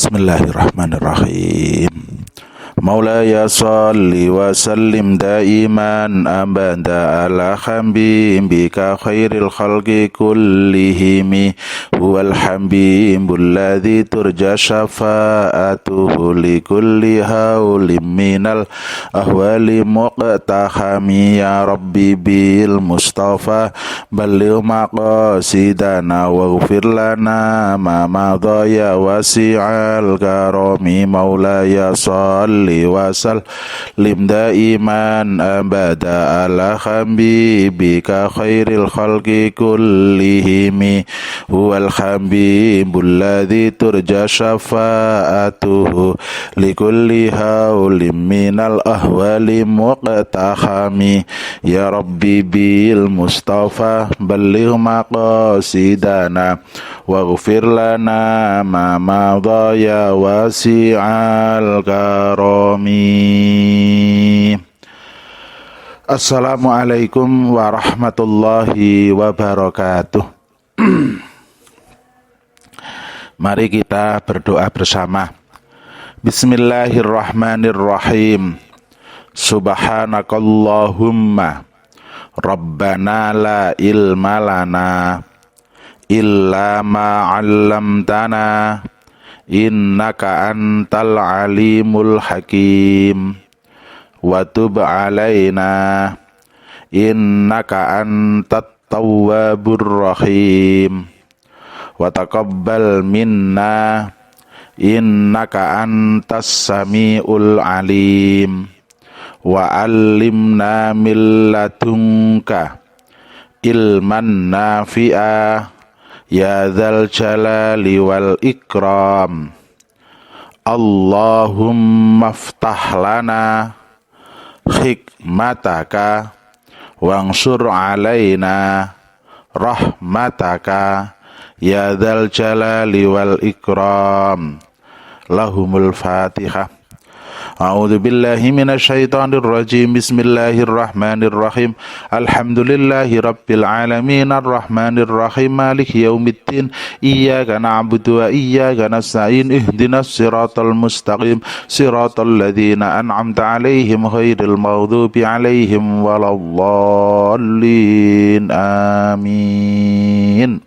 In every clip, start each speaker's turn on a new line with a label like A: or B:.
A: Bismillahirrahmanirrahim. Maulaya salli wa sallim daiman abada ala habibika khairil khalqi kullihimi huwal habibul ladzi turja syafa'atuhu li kulli haulim minal ahwali muqtahami ya rabbi bil mustafa balligh maqasidana waghfir lana ma madha ya wasi'al karami maulaya salli wa sallim daiman abada ala habibika khairil khalqi kullihimi huwal habibul ladzi turja syafa'atuhu likulli haulim minal ahwali muqtahami ya rabbi bil mustafa balligh maqasidana waghfir lana ma madha ya wasi'al karami. Assalamualaikum warahmatullahi wabarakatuh. Mari kita berdoa bersama. Bismillahirrahmanirrahim. Subhanakallahumma Rabbana la ilma lana illa ma 'allamtana innaka antal alimul hakim wa tub alaina innaka antat tawwabur rahim wa taqabbal minna innaka antas samiul alim wa allimna min ladunka ilman nafi'a ya dzal jalali wal ikram. Allahumma ftah lana hikmataka wansur alaina rahmataka ya dzal jalali wal ikram. Lahumul Fatihah. A'udzu billahi minasyaitonir rajim. Bismillahirrahmanirrahim. Alhamdulillahi rabbil alamin arrahmanir rahim maliki yaumiddin. Iyyaka na'budu wa iyyaka nasta'in. Ihdinas siratal mustaqim. Siratal ladzina an'amta 'alaihim ghairil maghdubi 'alaihim waladdallin. Amin.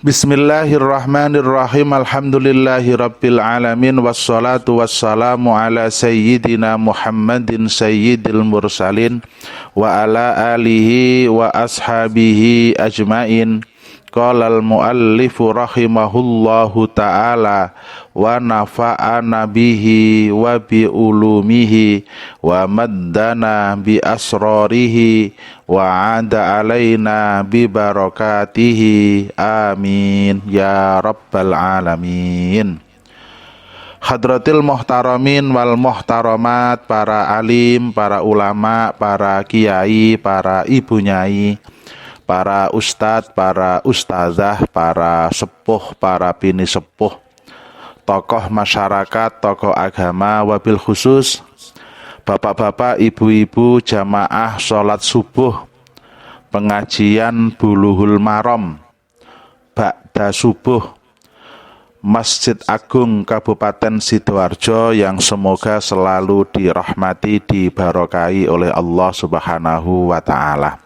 A: Bismillahirrahmanirrahim. Alhamdulillahi rabbil alamin. Wassalatu wassalamu ala sayyidina Muhammadin sayyidil mursalin wa ala alihi wa ashabihi ajmain. Qala al-muallifu rahimahullahu ta'ala wa nafa'ana bihi wa bi ulumihi wa maddana bi asrarihi wa ada alaina bi barakatihi amin ya rabbal alamin. Hadratil muhtaramin wal muhtaramat, para alim, para ulama, para kiai, para ibu nyai, para ustadz, para ustazah, para sepuh, para bini sepuh, tokoh masyarakat, tokoh agama, wabil khusus bapak-bapak, ibu-ibu, jamaah sholat subuh, pengajian Bulughul Maram, ba'da subuh, Masjid Agung Kabupaten Sidoarjo yang semoga selalu dirahmati, dibarokahi oleh Allah Subhanahu wa Ta'ala.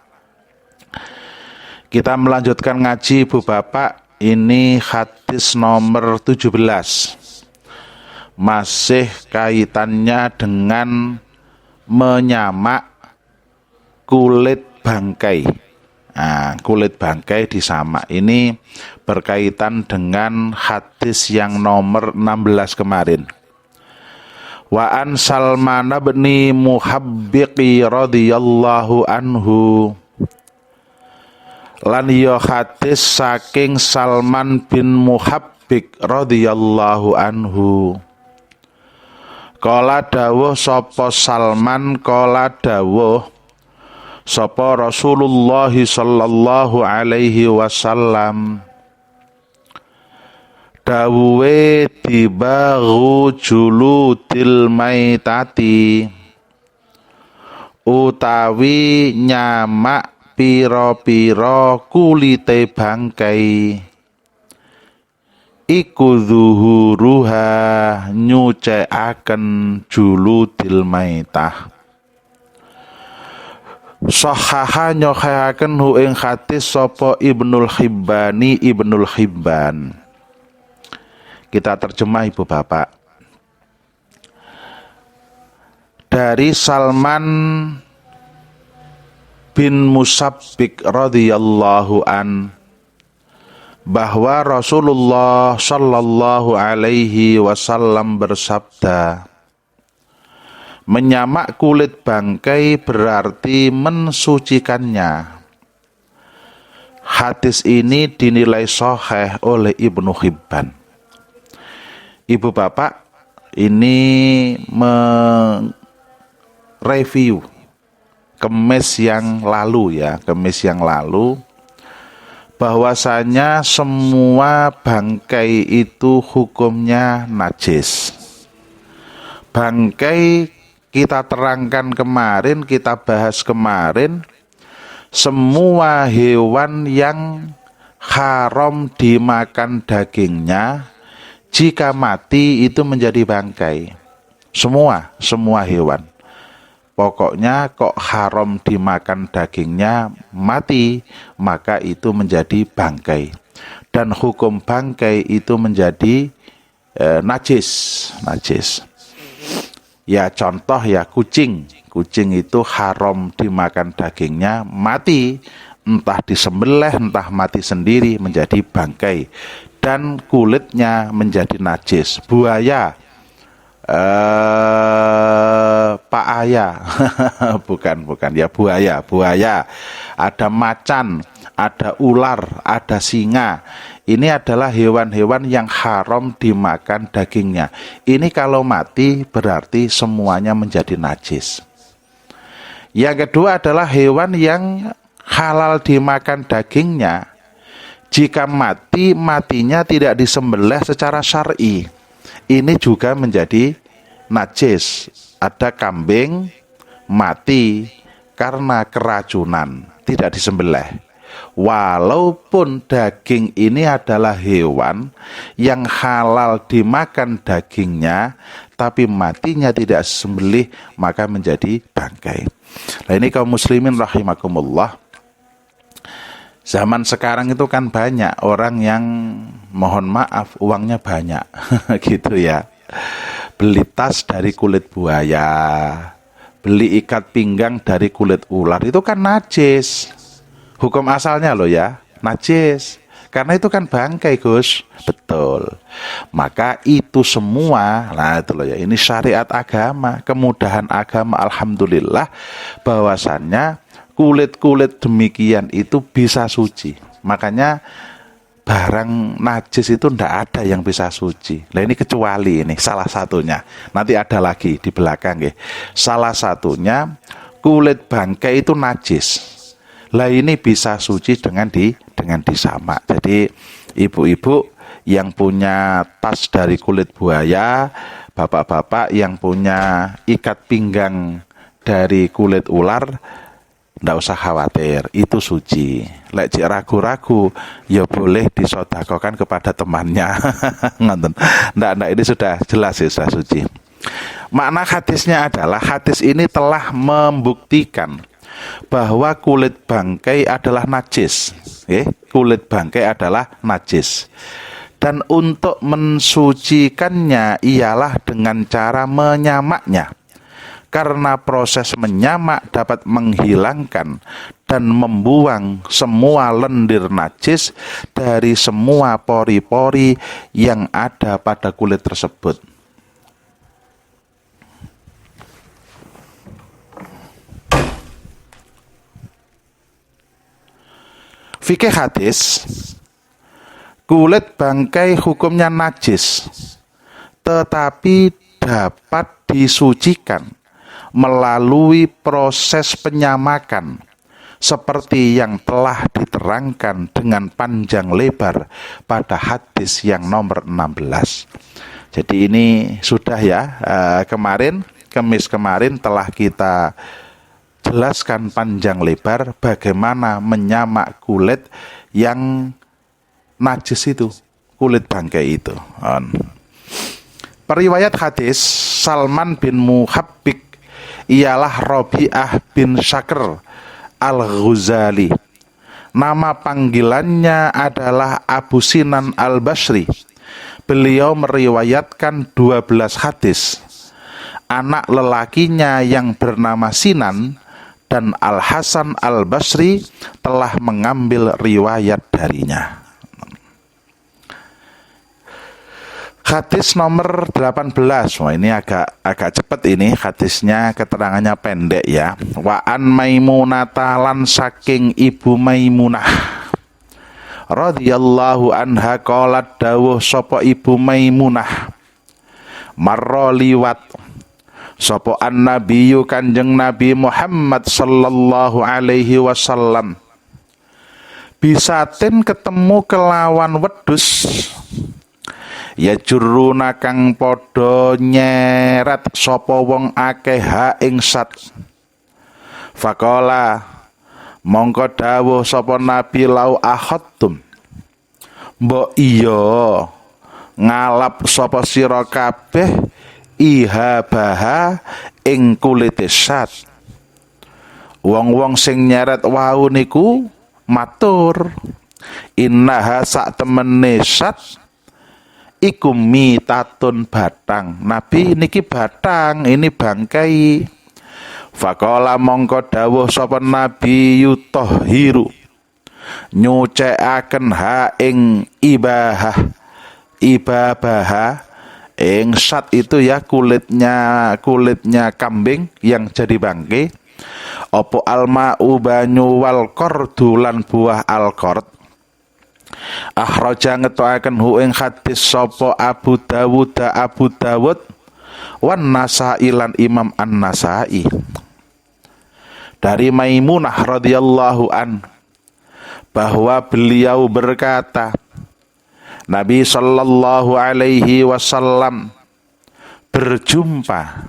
A: Kita melanjutkan ngaji Ibu Bapak. Ini hadis nomor 17. Masih kaitannya dengan menyamak kulit bangkai. Nah, kulit bangkai disamak. Ini berkaitan dengan hadis yang nomor 16 kemarin. Wa an Salman bin Muhabbiqi radhiyallahu anhu. Lan ya hadis saking Salman bin Muhabbiq radhiyallahu anhu. Kala dawuh sapa Salman, kala dawuh sapa Rasulullah sallallahu alaihi wasallam. Dawuhe dibaghu juludil maitati, utawi nyamak piro-piro kulite bangkai iku zuhuruha nyucèaken juludil maitah. Sahaha nyohayaken hu ing hadis sapa Ibnul Hibban. Kita terjemah Ibu Bapak. Dari Salman bin Musabbik radhiyallahu an, bahwa Rasulullah sallallahu alaihi wasallam bersabda, menyamak kulit bangkai berarti mensucikannya. Hadis ini dinilai sahih oleh Ibnu Hibban. Ibu Bapak, ini mereview Kemis yang lalu ya, Kemis yang lalu, bahwasanya semua bangkai itu hukumnya najis. Bangkai kita terangkan kemarin, kita bahas kemarin, semua hewan yang haram dimakan dagingnya, jika mati itu menjadi bangkai. Semua hewan. Pokoknya kok haram dimakan dagingnya, mati, maka itu menjadi bangkai. Dan hukum bangkai itu menjadi najis. Ya contoh ya kucing itu haram dimakan dagingnya, mati, entah disembelih entah mati sendiri menjadi bangkai dan kulitnya menjadi najis. Buaya, Pak Ayah bukan ya, buaya, ada macan, ada ular, ada singa. Ini adalah hewan-hewan yang haram dimakan dagingnya. Ini kalau mati berarti semuanya menjadi najis. Yang kedua adalah hewan yang halal dimakan dagingnya. Jika mati, matinya tidak disembelih secara syar'i. Ini juga menjadi najis. Ada kambing mati karena keracunan, tidak disembelih. Walaupun daging ini adalah hewan yang halal dimakan dagingnya, tapi matinya tidak disembelih, maka menjadi bangkai. Nah ini kaum muslimin rahimakumullah. Zaman sekarang itu kan banyak orang yang mohon maaf uangnya banyak gitu ya. Beli tas dari kulit buaya, beli ikat pinggang dari kulit ular, itu kan najis. Hukum asalnya loh ya, najis. Karena itu kan bangkai Gus. Betul. Maka itu semua, nah itu loh ya, ini syariat agama, kemudahan agama, alhamdulillah, bahwasannya kulit-kulit demikian itu bisa suci. Makanya barang najis itu ndak ada yang bisa suci. Nah ini kecuali ini salah satunya. Nanti ada lagi di belakang ya. Salah satunya kulit bangkai itu najis. Lah ini bisa suci dengan disamak. Jadi ibu-ibu yang punya tas dari kulit buaya, bapak-bapak yang punya ikat pinggang dari kulit ular, ndak usah khawatir, itu suci. Lek ragu-ragu, ya boleh disodakokan kepada temannya. Ndak, ini sudah jelas ya, sudah suci. Makna hadisnya adalah, hadis ini telah membuktikan bahwa kulit bangkai adalah najis. Kulit bangkai adalah najis. Dan untuk mensucikannya ialah dengan cara menyamaknya. Karena proses menyamak dapat menghilangkan dan membuang semua lendir najis dari semua pori-pori yang ada pada kulit tersebut. Fikih hadis, kulit bangkai hukumnya najis, tetapi dapat disucikan melalui proses penyamakan seperti yang telah diterangkan dengan panjang lebar pada hadis yang nomor 16. Jadi ini sudah ya, Kemis kemarin telah kita jelaskan panjang lebar bagaimana menyamak kulit yang najis itu, kulit bangkai itu. Periwayat hadis Salman bin Muhabbik ialah Rabi'ah bin Syakr Al-Ghazali. Nama panggilannya adalah Abu Sinan Al-Basri. Beliau meriwayatkan 12 hadis. Anak lelakinya yang bernama Sinan dan Al-Hasan Al-Basri telah mengambil riwayat darinya. Hadis nomor 18. Wah, ini agak cepat ini hadisnya, keterangannya pendek ya. Wa an Maimunata, lan saking Ibu Maimunah radhiyallahu anha qalat, dawuh sapa Ibu Maimunah, marra liwat sapa an-nabiyyu Kanjeng Nabi Muhammad sallallahu alaihi wasallam bisatin ketemu kelawan wedhus ya juruna kang padha nyeret sapa wong akeh ha ing sat. Faqala mongko dawuh sapa Nabi, lau akhadtum, mbok iya ngalap sapa sira kabeh ihabaha ing kulite sat. Wong-wong sing nyeret wau niku matur, innaha sak temene sat iku mitatun batang. Nabi niki batang, ini bangkai. Faqala mongko dawuh sapa Nabi, yutahhiru, nyucikaken ha ing ibahah ing sat itu ya kulitnya kambing yang jadi bangkai. Opo alma'u banyu wal qardu lan buah al-qard. Akhraja ngetoaken hu ing hadis sapa Abu Dawud wan Nasa'i lan Imam An-Nasa'i. Dari Maimunah radhiyallahu an bahwa beliau berkata, Nabi sallallahu alaihi wasallam berjumpa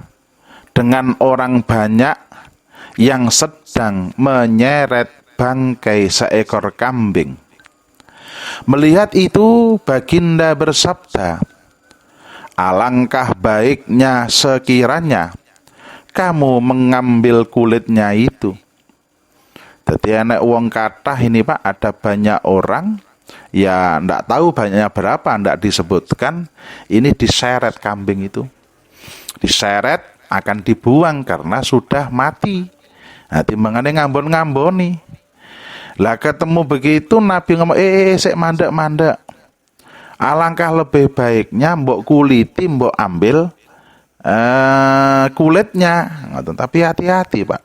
A: dengan orang banyak yang sedang menyeret bangkai seekor kambing. Melihat itu, baginda bersabda, alangkah baiknya sekiranya kamu mengambil kulitnya itu. Jadi anak wong kathah ini Pak, ada banyak orang ya ndak tahu banyaknya berapa, ndak disebutkan. Ini diseret kambing itu, diseret akan dibuang karena sudah mati. Nah, timbangane ngambon-ngamboni. Lah ketemu begitu Nabi ngomong, sik mandek. Alangkah lebih baiknya mbok kuliti, mbok ambil kulitnya. Tapi hati-hati Pak.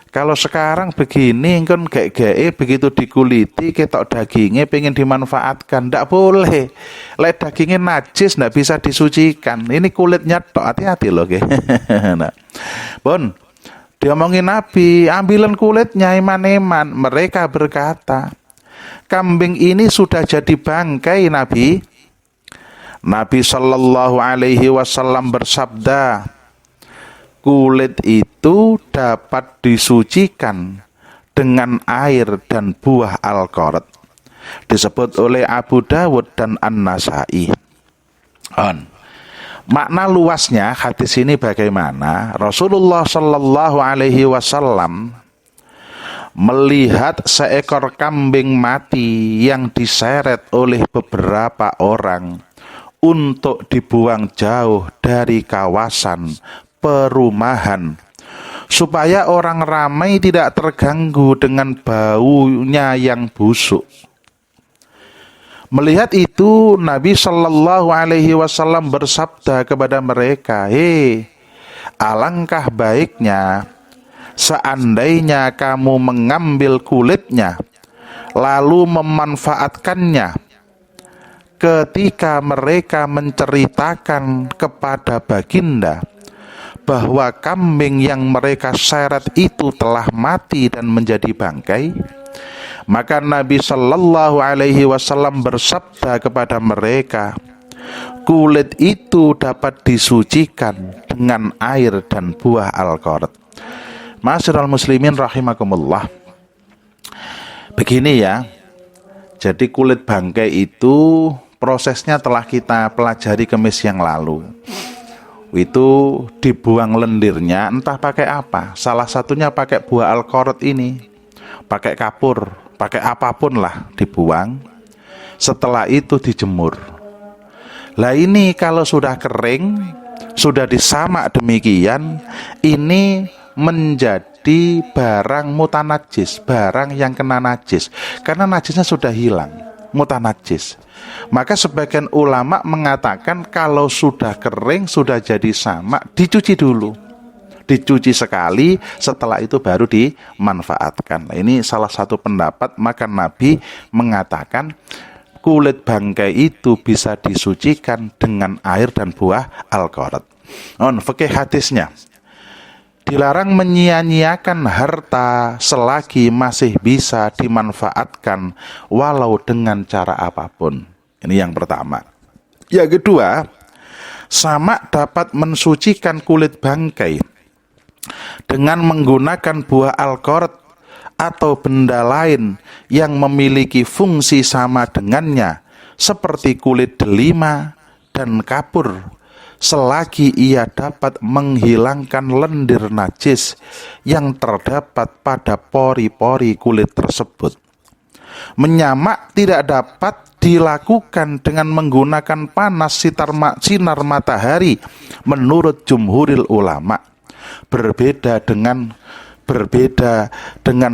A: Kalau sekarang begini kan gek begitu dikuliti ketok dagingnya pengen dimanfaatkan, ndak boleh. Lek dagingnya najis ndak bisa disucikan. Ini kulitnya tok, hati-hati loh nah. Bon, diomongin Nabi, ambilan kulitnya eman-eman. Mereka berkata, kambing ini sudah jadi bangkai Nabi. Nabi sallallahu alaihi wasallam bersabda, kulit itu dapat disucikan dengan air dan buah al-qard. Disebut oleh Abu Dawud dan An-Nasa'i. Makna luasnya hadis ini bagaimana? Rasulullah sallallahu alaihi wasallam melihat seekor kambing mati yang diseret oleh beberapa orang untuk dibuang jauh dari kawasan perumahan supaya orang ramai tidak terganggu dengan baunya yang busuk. Melihat itu, Nabi sallallahu alaihi wasallam bersabda kepada mereka, alangkah baiknya seandainya kamu mengambil kulitnya lalu memanfaatkannya ketika mereka menceritakan kepada baginda bahwa kambing yang mereka seret itu telah mati dan menjadi bangkai. Maka Nabi sallallahu alaihi wasallam bersabda kepada mereka, kulit itu dapat disucikan dengan air dan buah al-qard. Ma'asyiral muslimin rahimakumullah. Begini ya. Jadi kulit bangkai itu Prosesnya telah kita pelajari Kamis yang lalu. Itu dibuang lendirnya, entah pakai apa. Salah satunya pakai buah alkorot ini, pakai kapur, pakai apapun lah, dibuang. Setelah itu dijemur. Lah ini kalau sudah kering, sudah disamak demikian, ini menjadi barang mutanajis, barang yang kena najis, karena najisnya sudah hilang, mutanajis. Maka sebagian ulama mengatakan kalau sudah kering, sudah jadi samak, dicuci dulu, dicuci sekali, setelah itu baru dimanfaatkan. Nah, ini salah satu pendapat. Maka Nabi mengatakan kulit bangkai itu bisa disucikan dengan air dan buah alkorot. Fikih hadisnya, dilarang menyia-nyiakan harta selagi masih bisa dimanfaatkan walau dengan cara apapun. Ini yang pertama. Yang kedua, samak dapat mensucikan kulit bangkai dengan menggunakan buah alkorot atau benda lain yang memiliki fungsi sama dengannya, seperti kulit delima dan kapur, selagi ia dapat menghilangkan lendir najis yang terdapat pada pori-pori kulit tersebut. Menyamak tidak dapat dilakukan dengan menggunakan panas sinar matahari menurut jumhuril ulama. Berbeda dengan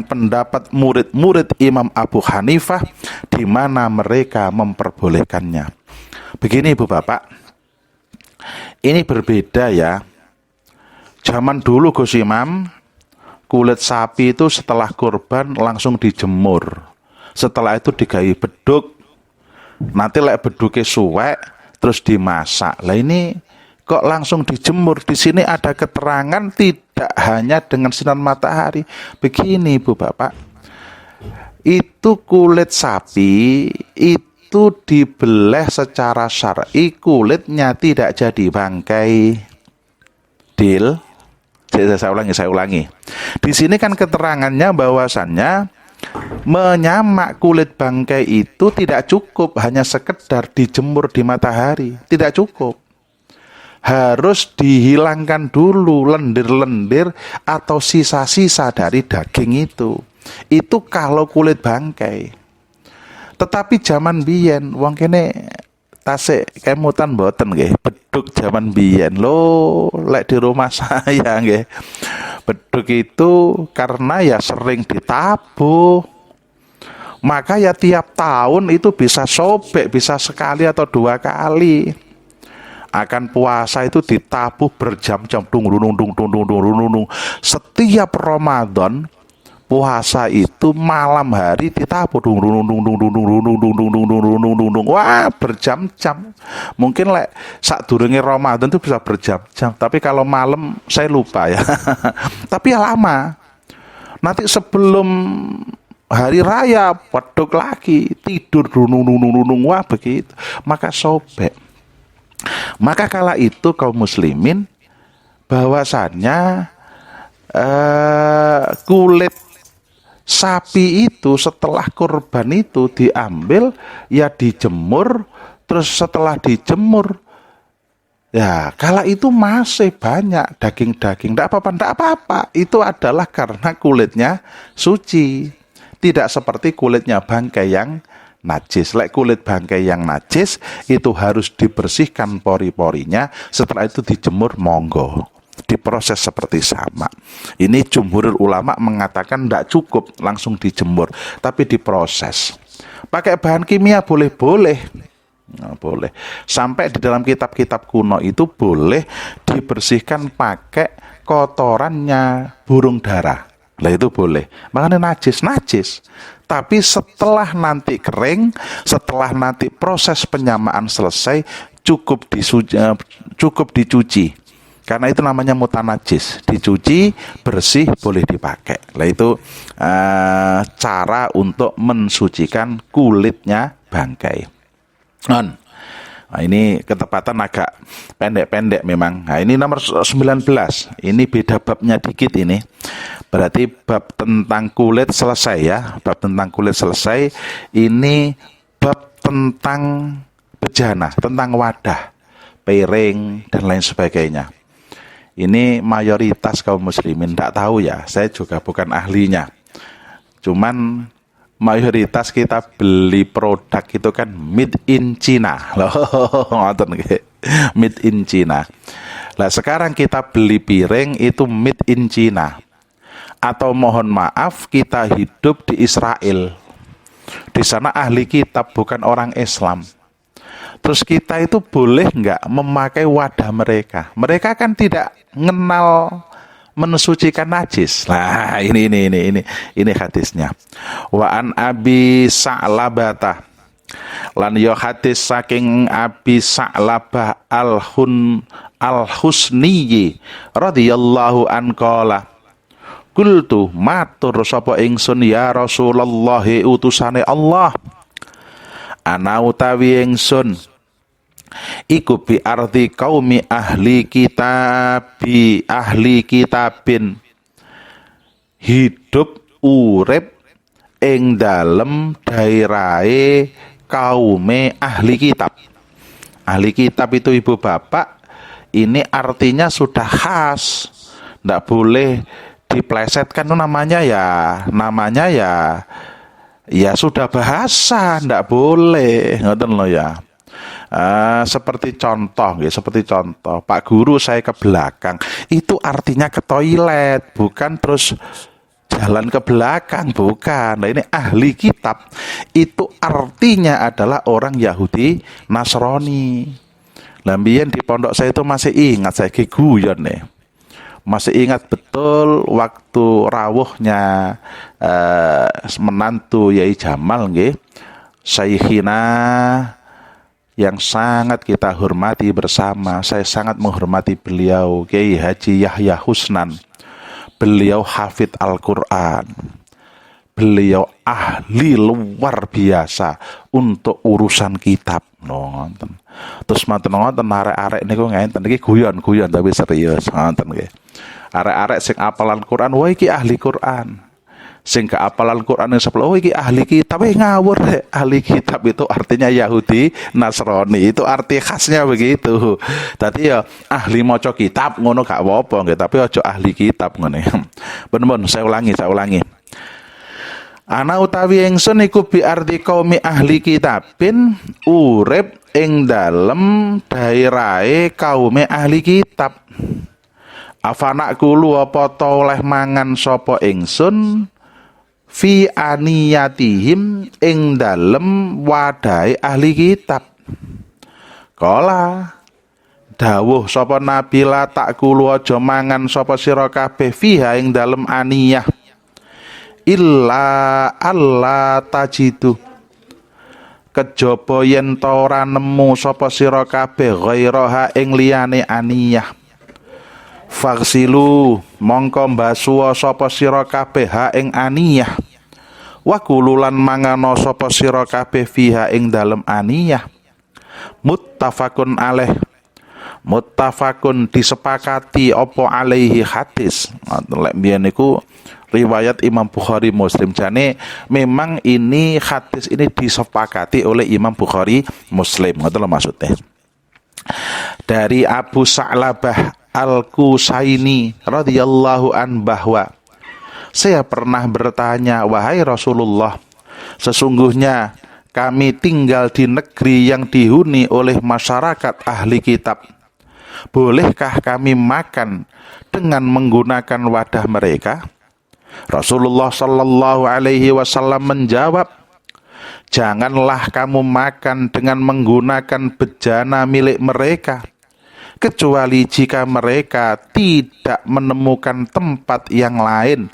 A: pendapat murid-murid Imam Abu Hanifah, di mana mereka memperbolehkannya. Begini Ibu Bapak, ini berbeda ya. Zaman dulu Gus Imam, kulit sapi itu setelah kurban langsung dijemur. Setelah itu digawe beduk. Nanti lek beduke suwek terus dimasak. Lah ini kok langsung dijemur? Di sini ada keterangan tidak hanya dengan sinar matahari. Begini Ibu Bapak, itu kulit sapi itu dibeleh secara syar'i, kulitnya tidak jadi bangkai. Deal? Saya ulangi. Di sini kan keterangannya bahwasannya menyamak kulit bangkai itu tidak cukup hanya sekedar dijemur di matahari, tidak cukup. Harus dihilangkan dulu lendir-lendir atau sisa-sisa dari daging itu. Itu kalau kulit bangkai. Tetapi zaman biyen wong kene tasik kemutan mboten nggih, beduk zaman biyen lho, lek di rumah saya nggih. Beduk itu karena ya sering ditabuh, maka ya tiap tahun itu bisa sobek, bisa sekali atau 2 kali. Akan puasa itu ditabuh berjam-jam, setiap Ramadan puasa itu malam hari ditabuh, wah berjam-jam. Mungkin lek sadurunge Ramadan itu bisa berjam-jam, tapi kalau malam saya lupa ya. Tapi ya lama. Nanti sebelum hari raya peduk lagi, tidur wah begitu. Maka sobek. Maka kala itu kaum muslimin bahwasannya kulit sapi itu setelah kurban itu diambil, ya dijemur. Terus setelah dijemur, ya kala itu masih banyak daging-daging, tidak apa-apa. Itu adalah karena kulitnya suci, tidak seperti kulitnya bangkai yang najis. Lek kulit bangkai yang najis itu harus dibersihkan pori-porinya, setelah itu dijemur, monggo diproses seperti sama. Ini jumhurul ulama mengatakan tidak cukup langsung dijemur, tapi diproses. Pakai bahan kimia boleh. Nah, boleh. Sampai di dalam kitab-kitab kuno itu boleh dibersihkan pakai kotorannya burung dara. Lah itu boleh. Makanya najis. Tapi setelah nanti kering, setelah nanti proses penyamaan selesai, cukup dicuci. Karena itu namanya mutanajis, dicuci bersih boleh dipakai. Lah itu cara untuk mensucikan kulitnya bangkai. Nah, ini ketepatan agak pendek-pendek memang. Nah, ini nomor 19. Ini beda babnya dikit ini. Berarti bab tentang kulit selesai ya. Bab tentang kulit selesai. Ini bab tentang bejana, tentang wadah, piring, dan lain sebagainya. Ini mayoritas kaum muslimin tidak tahu ya, saya juga bukan ahlinya. Cuman mayoritas kita beli produk itu kan made in China. Loh, ngoten nggih. Made in China. Lah sekarang kita beli piring itu made in China. Atau mohon maaf, kita hidup di Israel. Di sana ahli kitab, bukan orang Islam. Terus kita itu boleh nggak memakai wadah mereka? Mereka kan tidak mengenal mensucikan najis. Nah, ini hadisnya. Wa an Abi Sa'labah, lan yo hadis saking Abi Sa'labah al-Husni radhiyallahu an qala, qultu matur sapa ingsun ya Rasulullah utusane Allah, ana utawi ingsun iku bi arti kaumi ahli kitabin, hidup urip ing dalem daerahe kaume ahli kitab. Ahli kitab itu ibu bapak, ini artinya sudah khas, ndak boleh diplesetkan. Itu namanya ya sudah bahasa, ndak boleh, ngoten loh ya. Seperti contoh Pak Guru, saya ke belakang, itu artinya ke toilet, bukan terus jalan ke belakang, bukan. Nah, ini ahli kitab itu artinya adalah orang Yahudi Nasrani. Lambian di pondok saya itu masih ingat, saya guyon nih, masih ingat betul waktu rawuhnya menantu Yai Jamal nggih, Syekhina yang sangat kita hormati bersama. Saya sangat menghormati beliau, Kiai Haji Yahya Husnan. Beliau hafid Al-Quran. Beliau ahli luar biasa untuk urusan kitab. Nonton. Terus nonton arek-arek niku ngenten iki guyon tapi serius nonton nggih. Arek-arek sing apal Al-Quran, wah iki ahli Quran. Sing ke apalan Quran yang sebelah, oh iki ahli kitab, ngawur deh. Ahli kitab itu artinya Yahudi Nasrani, itu arti khasnya begitu. Tadi ya ahli maca kitab ngono gak apa-apa nggih, tapi aja ahli kitab ngene. Ben saya ulangi. Ana utawi ingsun iku bi arti qaumi ahli kitabin, urip ing dalem daerahe kaume ahli kitab. Afanak kulu apa ta oleh mangan sapa ingsun fi aniyatihim ing dalem wadahe ahli kitab. Kala dawuh sapa nabi, la takulu aja mangan sapa sira kabeh fiha ing dalem aniyah, illa alla tajidu, kejaba yen ta ora nemu sapa sira kabeh ghairaha ing liyane aniyah. Faksilu mongko mbasuwa sapa sira kabeh ha ing aniyah, wa kululan mangano sapa sira kabeh fiha ing dalem aniyah. Muttafaqun alaih, muttafaqun disepakati apa alaihi hadis. Lek mbiyen niku riwayat Imam Bukhari Muslim, jane memang ini hadis ini disepakati oleh Imam Bukhari Muslim, ngoten lho maksudnya. Dari Abu Sa'labah Al-Kusaini radhiyallahu an bahwa saya pernah bertanya, wahai Rasulullah, sesungguhnya kami tinggal di negeri yang dihuni oleh masyarakat ahli kitab. Bolehkah kami makan dengan menggunakan wadah mereka? Rasulullah sallallahu alaihi wasallam menjawab, janganlah kamu makan dengan menggunakan bejana milik mereka, kecuali jika mereka tidak menemukan tempat yang lain,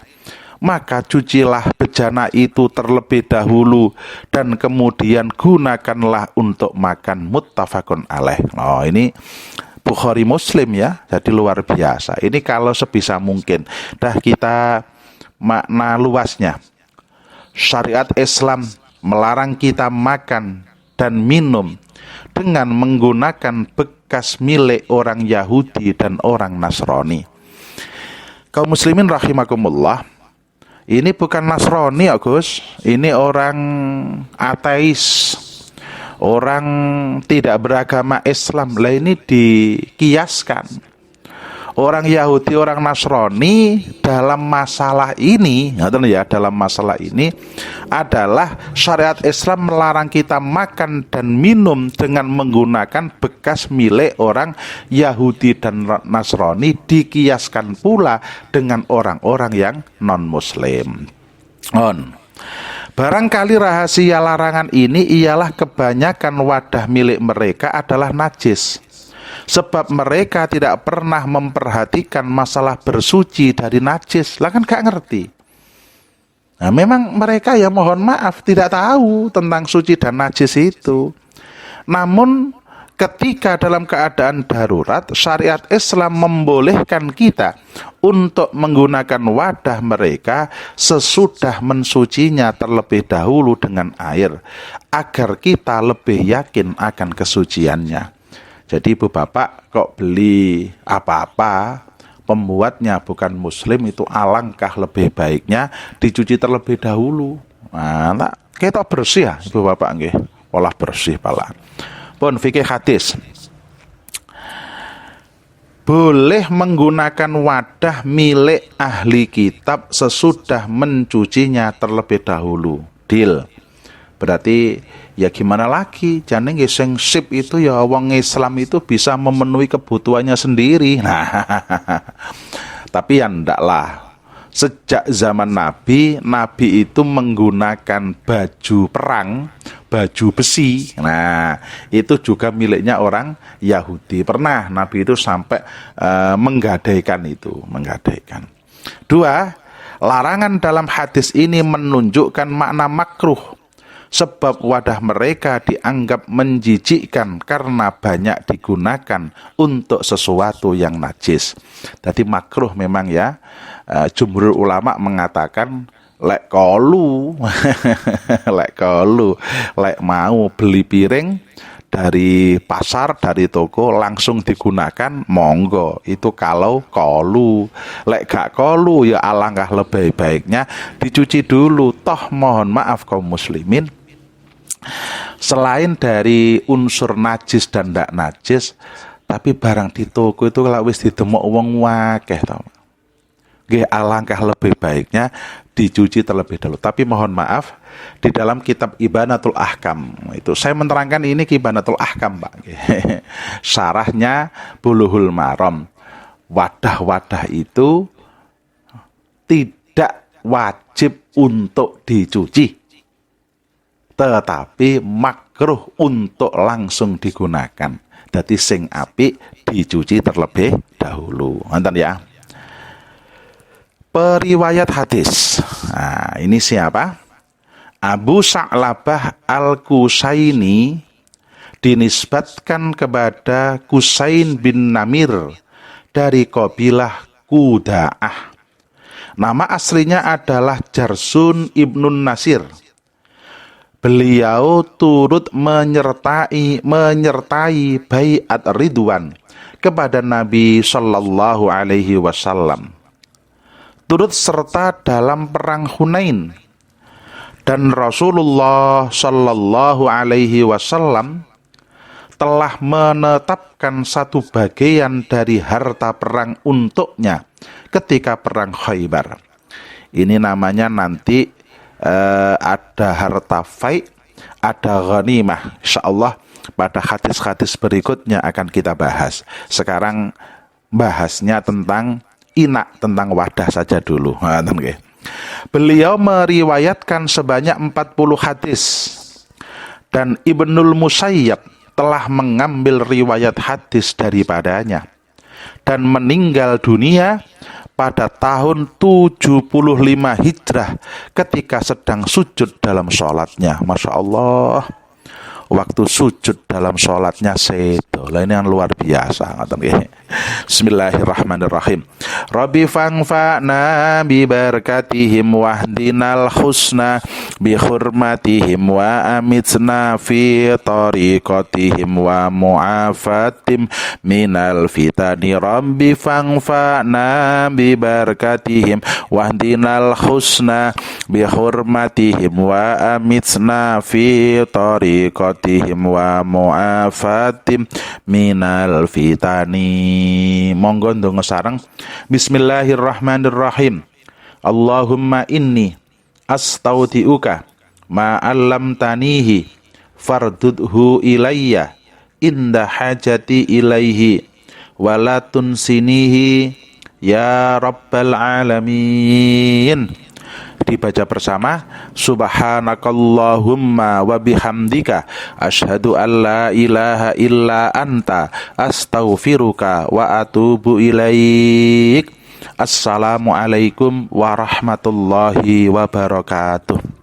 A: maka cucilah bejana itu terlebih dahulu dan kemudian gunakanlah untuk makan. Muttafaqun alaih. Oh, ini Bukhari Muslim ya, jadi luar biasa. Ini kalau sebisa mungkin. Dah kita makna luasnya. Syariat Islam melarang kita makan dan minum dengan menggunakan bekas milik orang Yahudi dan orang Nasrani. Kaum muslimin rahimakumullah, ini bukan Nasrani ya Gus, ini orang ateis, orang tidak beragama Islam. Lah ini dikiaskan. Orang Yahudi, orang Nasrani dalam masalah ini, dalam masalah ini adalah syariat Islam melarang kita makan dan minum dengan menggunakan bekas milik orang Yahudi dan Nasrani, dikiaskan pula dengan orang-orang yang non-Muslim. Barangkali rahasia larangan ini ialah kebanyakan wadah milik mereka adalah najis. Sebab mereka tidak pernah memperhatikan masalah bersuci dari najis. Lah kan gak ngerti. Nah, memang mereka ya mohon maaf tidak tahu tentang suci dan najis itu. Namun ketika dalam keadaan darurat, syariat Islam membolehkan kita untuk menggunakan wadah mereka sesudah mensucinya terlebih dahulu dengan air, agar kita lebih yakin akan kesuciannya. Jadi ibu bapak kok beli apa-apa pembuatnya bukan muslim, itu alangkah lebih baiknya dicuci terlebih dahulu. Nah, kita bersih ya ibu bapak nggih, olah bersih pala. Pun fikih hadis. Boleh menggunakan wadah milik ahli kitab sesudah mencucinya terlebih dahulu. Deal. Berarti ya gimana lagi, jane nggih sing sip itu ya wong Islam itu bisa memenuhi kebutuhannya sendiri. Nah, tapi ya ndaklah. Sejak zaman Nabi itu menggunakan baju perang, baju besi. Nah, itu juga miliknya orang Yahudi. Pernah Nabi itu sampai menggadaikan itu, menggadaikan. 2, larangan dalam hadis ini menunjukkan makna makruh. Sebab wadah mereka dianggap menjijikkan karena banyak digunakan untuk sesuatu yang najis. Jadi makruh memang ya. Jumhur ulama mengatakan lek kolu lek mau beli piring dari pasar, dari toko langsung digunakan, monggo. Itu kalau kolu. Lek gak kolu ya alangkah lebih baiknya dicuci dulu. Toh mohon maaf kaum muslimin, selain dari unsur najis dan ndak najis, tapi barang di toko itu kalau wis ditemok wong wakeh tau. Nggih, alangkah lebih baiknya dicuci terlebih dahulu. Tapi mohon maaf, di dalam kitab Ibanatul Ahkam itu saya menerangkan ini Ibanatul Ahkam, Pak. Syarahnya Bulughul Maram. Wadah-wadah itu tidak wajib untuk dicuci, tetapi makruh untuk langsung digunakan. Dadi sing apik dicuci terlebih dahulu. Nonton ya. Periwayat hadis. Nah, ini siapa? Abu Sa'labah Al-Kusaini dinisbatkan kepada Kusain bin Namir dari kabilah Kuda'ah. Nama aslinya adalah Jarsun ibnun Nasir. Beliau turut menyertai baiat Ridwan kepada Nabi Shallallahu Alaihi Wasallam. Turut serta dalam perang Hunain, dan Rasulullah Shallallahu Alaihi Wasallam telah menetapkan satu bagian dari harta perang untuknya ketika perang Khaybar. Ini namanya nanti ada harta fai, ada ghanimah. Insyaallah pada hadis-hadis berikutnya akan kita bahas. Sekarang bahasnya tentang inak, tentang wadah saja dulu. Beliau meriwayatkan sebanyak 40 hadis, dan Ibnul Musayyab telah mengambil riwayat hadis daripadanya dan meninggal dunia pada tahun 75 Hijrah ketika sedang sujud dalam sholatnya. Masya Allah, waktu sujud dalam sholatnya sedo. Lah ini yang luar biasa. Bismillahirrahmanirrahim. Rabbi fangfa'na bi barakatihim wahdinal husna bi hurmatihim wa amitsna fi tariqatihim wa mu'afatim minal fitani. Rabbi fangfa'na bi barakatihim wahdinal husna bi hurmatihim wa amitsna fi tariqatihim wa mu'afatim minal fitani. Monggo ndonga sareng. Bismillahirrahmanirrahim. Allahumma inni astaudiuka ma 'allamtanihi fardudhu ilayya inda hajati ilaihi wala tunsinihi ya rabbal alamin. Dibaca bersama. Subhanakallahumma wa bihamdika asyhadu an la ilaha illa anta astaghfiruka wa atubu ilaik. Assalamualaikum warahmatullahi wabarakatuh.